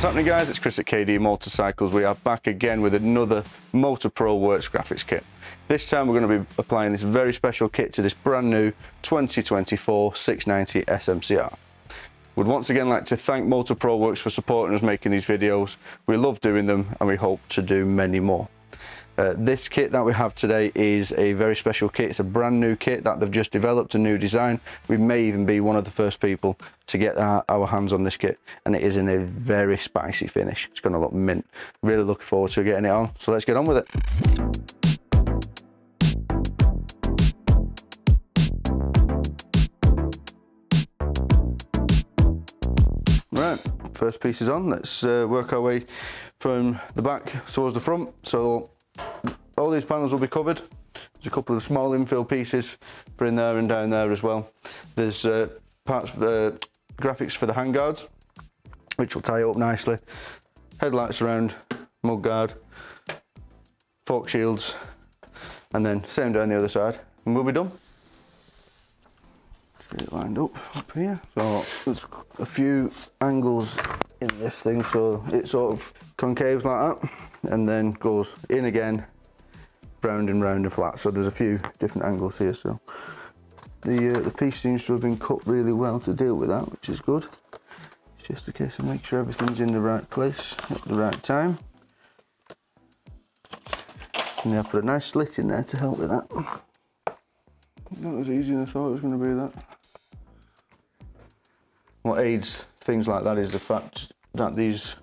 What's happening, guys? It's Chris at KD Motorcycles. We are back again with another Motoproworks graphics kit. This time we're going to be applying this very special kit to this brand new 2024 690 SMC R. Would once again like to thank Motoproworks for supporting us making these videos. We love doing them and we hope to do many more. This kit that we have today is a very special kit. It's a brand new kit that they've just developed, a new design. We may even be one of the first people to get our hands on this kit, and it is in a very spicy finish. It's going to look mint. Really looking forward to getting it on, so let's get on with it. Right, first piece is on. Let's work our way from the back towards the front. So all these panels will be covered. There's a couple of small infill pieces for in there and down there as well. There's parts for graphics for the handguards, which will tie it up nicely. Headlights around, mudguard, fork shields, and then same down the other side, and we'll be done. Get it lined up here. So there's a few angles in this thing, so it sort of concaves like that, and then goes in again, round and flat. So there's a few different angles here. So the piece seems to have been cut really well to deal with that, which is good. It's just a case of make sure everything's in the right place at the right time. And I put a nice slit in there to help with that. Not as easy as I thought it was going to be, that. What aids things like that is the fact that these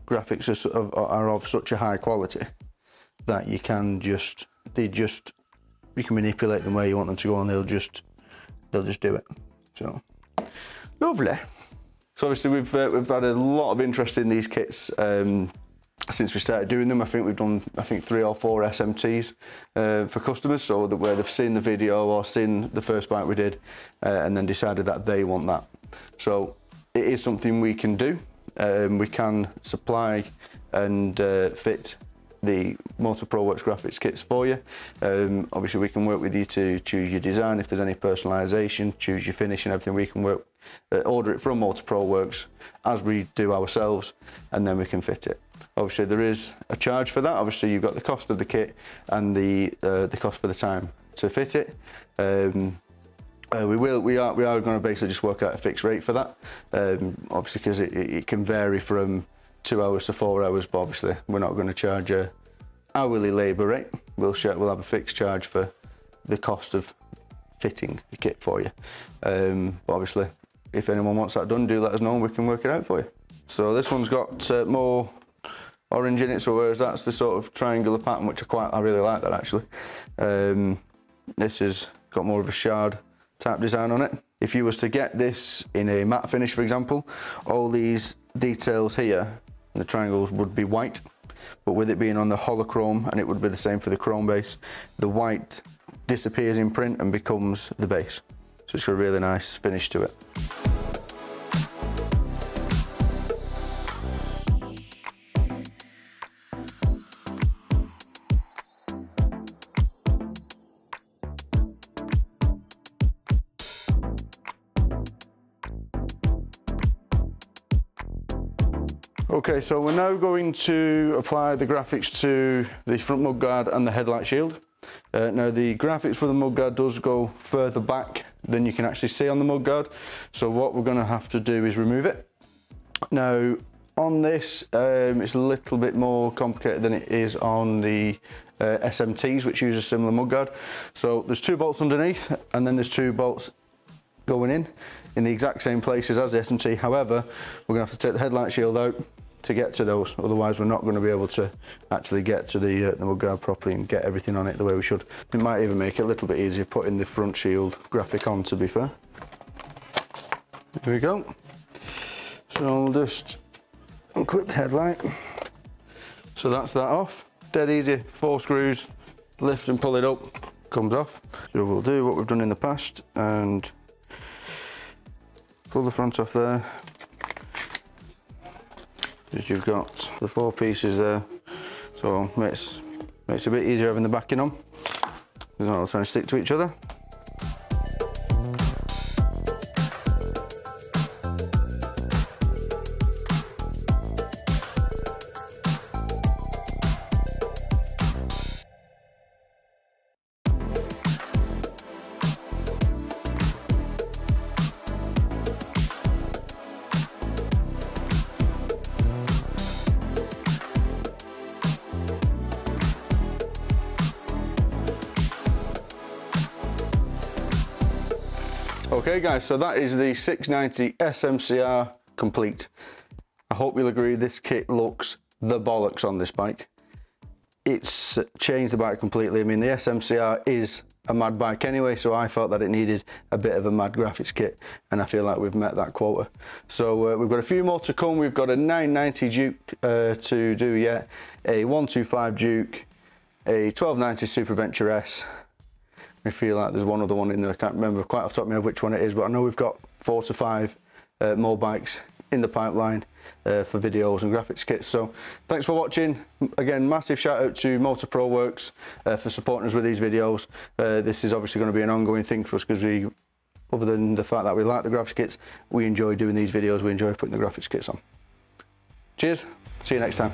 graphics are of such a high quality that you can you can manipulate them where you want them to go, and they'll just do it. So lovely. So obviously we've had a lot of interest in these kits since we started doing them. I think we've done 3 or 4 SMTs for customers, so that where they've seen the video or seen the first bike we did and then decided that they want that. So it is something we can do. We can supply and fit the Motoproworks graphics kits for you. Obviously we can work with you to choose your design. If there's any personalisation, choose your finish and everything, we can order it from Motoproworks as we do ourselves, and then we can fit it. Obviously there is a charge for that. Obviously you've got the cost of the kit and the cost for the time to fit it. We are going to basically just work out a fixed rate for that, obviously because it can vary from 2 hours to 4 hours, but obviously we're not going to charge a hourly labour rate. We'll have a fixed charge for the cost of fitting the kit for you. But obviously if anyone wants that done, do let us know and we can work it out for you. So this one's got more orange in it, so whereas that's the sort of triangular pattern, which I really like that actually. This has got more of a shard type design on it. If you was to get this in a matte finish, for example, all these details here, the triangles would be white, but with it being on the holochrome, and it would be the same for the chrome base, the white disappears in print and becomes the base. So it's got a really nice finish to it. Okay, so we're now going to apply the graphics to the front mudguard and the headlight shield. Now the graphics for the mudguard does go further back than you can actually see on the mudguard, so what we're going to have to do is remove it. Now on this, it's a little bit more complicated than it is on the SMTs, which use a similar mudguard. So there's 2 bolts underneath, and then there's 2 bolts going in the exact same places as the SMT. However, we're going to have to take the headlight shield out to get to those, otherwise we're not going to be able to actually get to the mudguard properly and get everything on it the way we should. It might even make it a little bit easier putting the front shield graphic on, to be fair. There we go. So I'll just unclip the headlight. So that's that off. Dead easy, 4 screws, lift and pull it up, comes off. So we'll do what we've done in the past and pull the front off there. You've got the 4 pieces there, so makes it a bit easier having the backing on. They're not all trying to stick to each other. Okay guys, so that is the 690 SMC R complete. I hope you'll agree this kit looks the bollocks on this bike. It's changed the bike completely. I mean, the SMC R is a mad bike anyway, so I felt that it needed a bit of a mad graphics kit, and I feel like we've met that quota. So we've got a few more to come. We've got a 990 Duke to do yet, a 125 Duke, a 1290 Super Venture S. I feel like there's one other one in there. I can't remember quite off the top of my head which one it is, but I know we've got 4 to 5 more bikes in the pipeline for videos and graphics kits. So thanks for watching. Again, massive shout out to Motoproworks for supporting us with these videos. This is obviously going to be an ongoing thing for us, because we, other than the fact that we like the graphics kits, we enjoy doing these videos. We enjoy putting the graphics kits on. Cheers, see you next time.